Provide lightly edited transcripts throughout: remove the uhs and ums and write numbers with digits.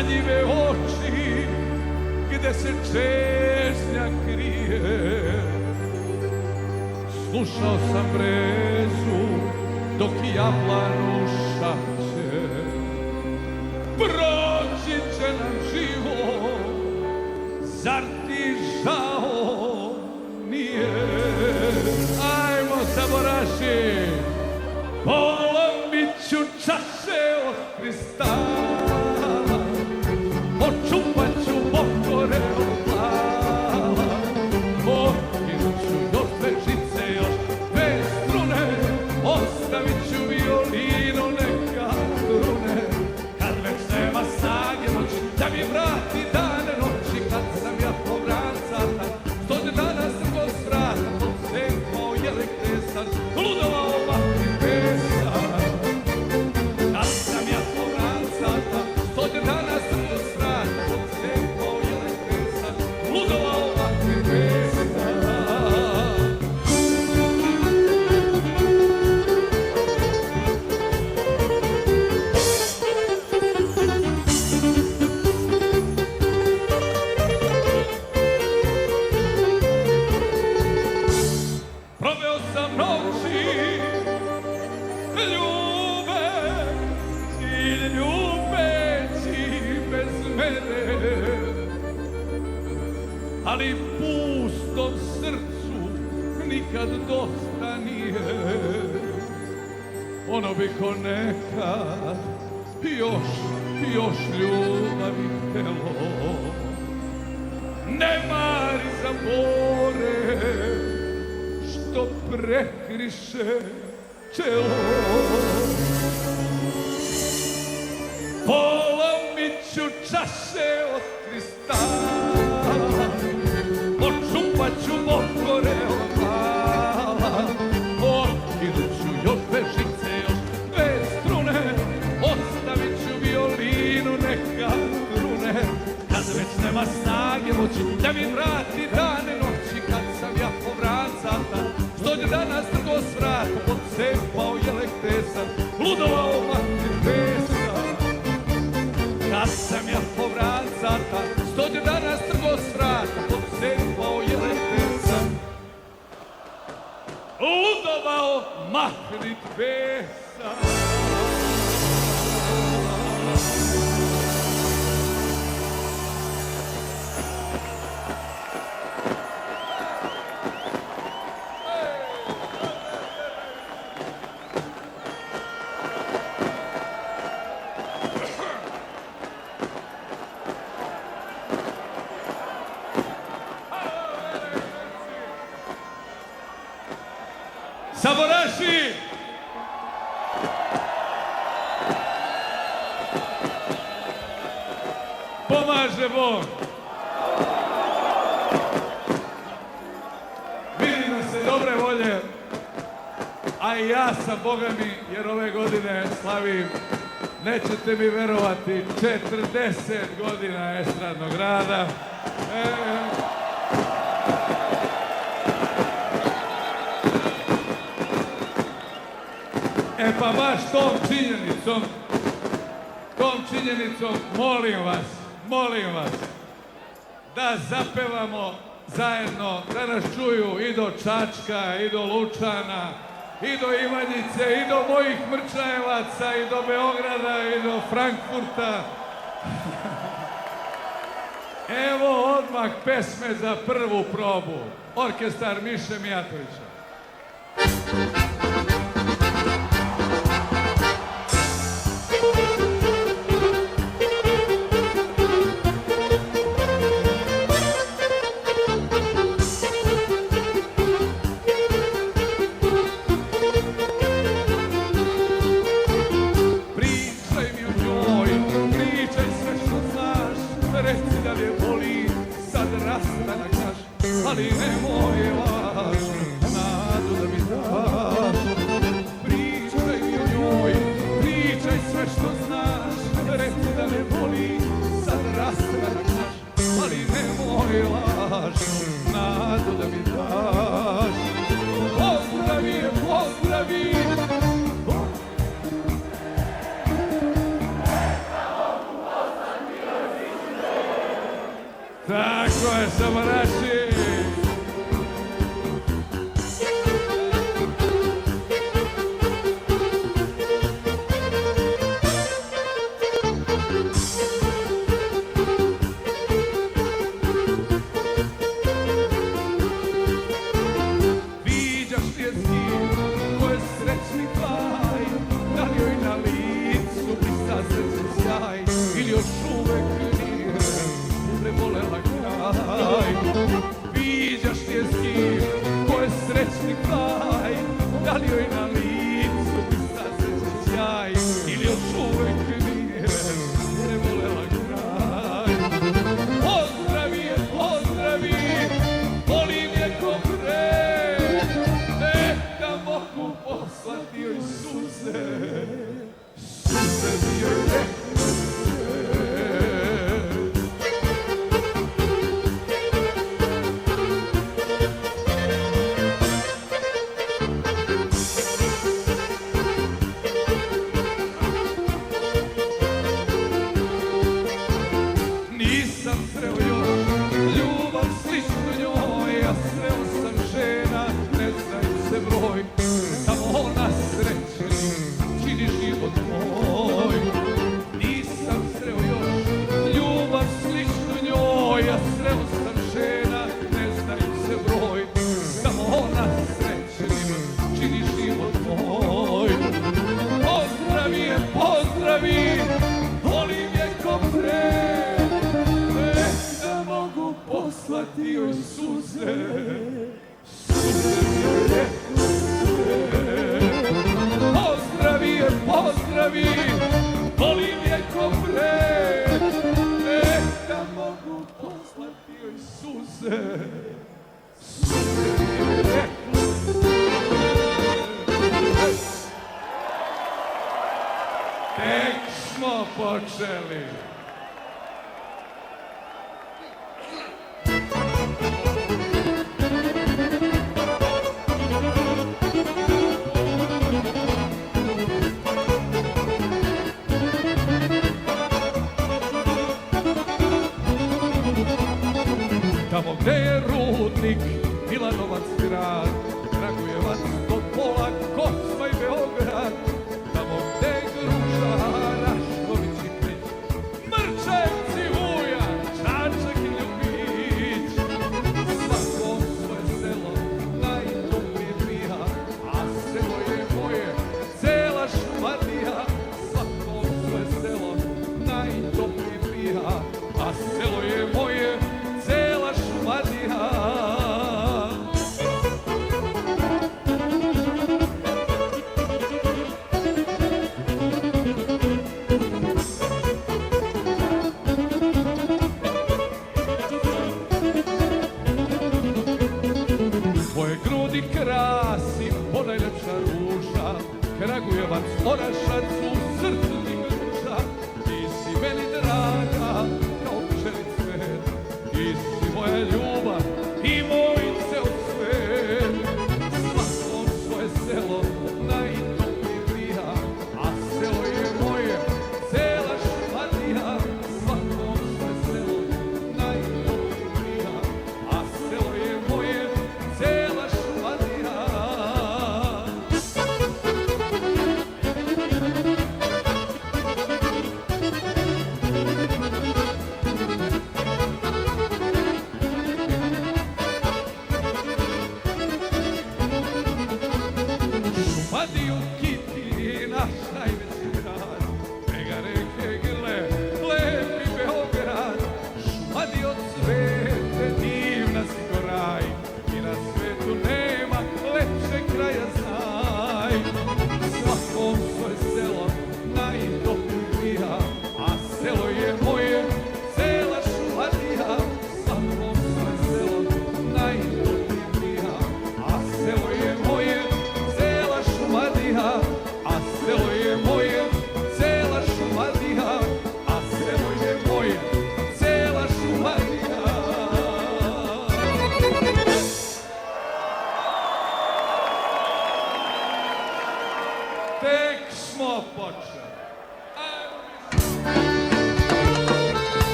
sanjive oči gde se čežnja krije. Slušao sam brezu dok jablanu šapće. Proći će nam život, zar ti žao nije? Ajmo, saboraši, polomit ću čaše od kristala, očupat ću pokore od plava, okinut ću još dve žice, još dve strune, ostavit ću violinu neka trune. Kad već nema snage moći da mi vrati dane noći, kad sam ja povrancata, 100 dana strgo s vrata, podsepao jelektesan, ludovao vati pesan. Kad sam ja povrancata, 100 dana strgo s vrata, podsepao jelektesan, ludovao vati pesan. Proveo sam noći ljubeći bez mene, ali pustom srcu nikad dosta nije. Ono bi ko nekad još ljubavi htelo. Ne mari za more što prekriše čelo. Polomit ću čaše od kristala, očupat ću pokore od plava, okinut ću još dve žice, još dve strune, ostavit ću violinu neka trune. Kad već nema snage moći da mi vrati dane noći, kad sam ja povrancata, 100 dana strgo s vrata, podsepao jelektesan, ludovao vati pesan. Kad sam ja povrancata, 100 dana strgo s vrata, podsepao jelektesan, ludovao mahnit pesan. Saboraši! Pomaže Bog! Vidim da se dobre volje, a i ja sam, Boga mi, jer ove godine slavim, nećete mi verovati, 40 godina estradnog rada. E pa baš tom činjenicom, molim vas, da zapevamo zajedno, da nas čuju i do Čačka, i do Lučana, i do Ivanjice, i do mojih Mrčajevaca, i do Beograda, i do Frankfurta. Evo odmah pesme za prvu probu. Orkestar Miše Mijatovića. Ali nemoj laž, nadu da mi daš. Pričaj mi o njoj, pričaj sve što znaš. Reci da ne boli, sad rastanak naš. Ali nemoj laž, nadu da mi daš. Pozdravi je, pozdravi. Neka mogu poznati moje samaraši. Viđaš li je s kim, ko je srećni kraj, da li joj na licu blista srećni sjaj, ili još uvek nije prebolela kraj. Viđaš li je s kim, ko je srećni kraj, da li joj na licu blista srećni sjaj, ili još uvek nije prebolela kraj. Pozdravi je, pozdravi, volim je ko pre, da mogu poslati joj suze, suze bi joj rekle. Nisam sreo još ljubav sličnu njoj, ja sreo sam žena, ne znaju se broj, samo ona srećni čini život moj. Nisam sreo još ljubav sličnu njoj, ja sreo sam žena, ne znaju se broj, samo ona srećni čini život moj. Pozdravi je, pozdravi, volim je ko pre, da mogu poslati joj suze, suze bi joj rekle. Pozdravi je, pozdravi, volim je ko pre, da mogu poslati joj suze, suze bi joj rekle. Tek smo počeli. Tamo gde je rudnik, Milanovac grad, Kragujevac, Topola, Kosma i Beograd, tamo gde je Gruža, Rašković i Peć,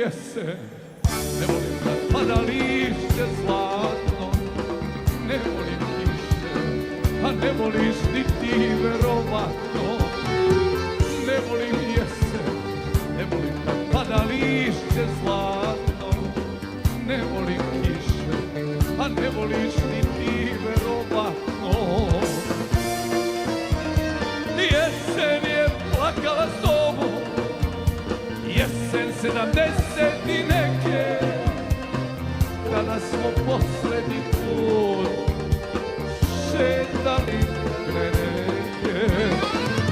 jesen, ne volim kad pada lišće zlatno, ne volim kiše, a ne voliš ni ti verovatno. Ne volim jesen, ne volim kad pada lišće zlatno, ne volim kiše, a ne voliš ni ti verovatno. Jesen je plakala s tobom, jesen 70 i neke, kada smo poslednji put šetali kraj reke.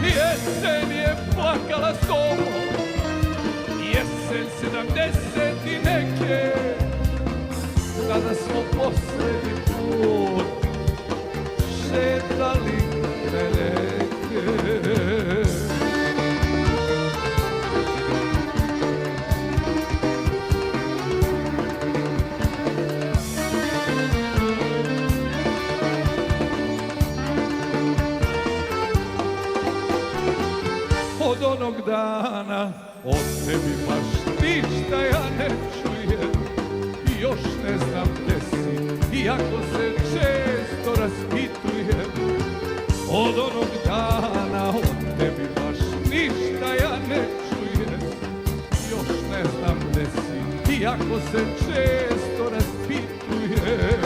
Jesen je plakala s tobom, jesen 70 i neke, kada smo poslednji put šetali kraj reke. Od onog dana od tebi baš ništa ja ne čujem, i još ne znam gde si, iako se često raspitujem. Od onog dana od tebi baš ništa ja ne čujem, još ne znam gde si, iako se često raspitujem.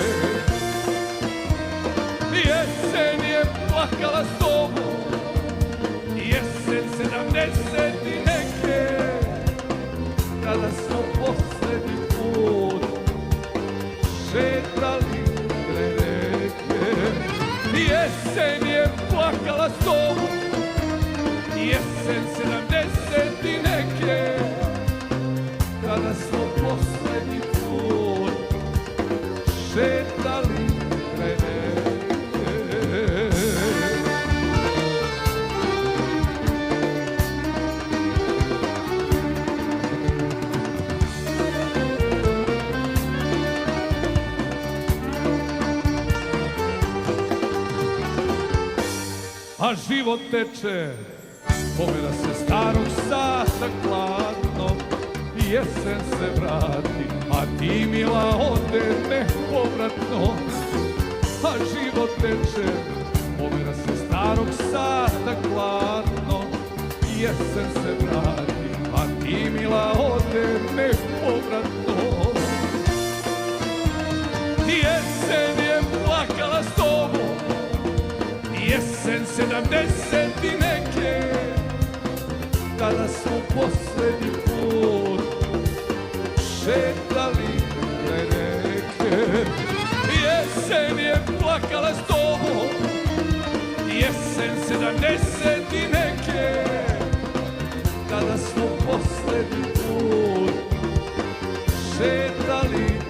Jesen je plakala s tobom, jesen 70 i neke, kada smo poslednji put šetali kraj reke. Jesen je plakala s tobom, jesen 70 i neke, kada smo poslednji put šetali kraj reke. A život teče, pomera se starog sata hladno, jesen se vrati, a ti mila ode nepovratno. A život teče, pomera se starog sata hladno, jesen se vrati, a ti mila ode nepovratno. Jesen je plakala s tobom, jesen 70 i neke, kada smo poslednji put šetali kraj reke. Jesen je plakala s tobom, jesen 70 i neke, kada smo poslednji put šetali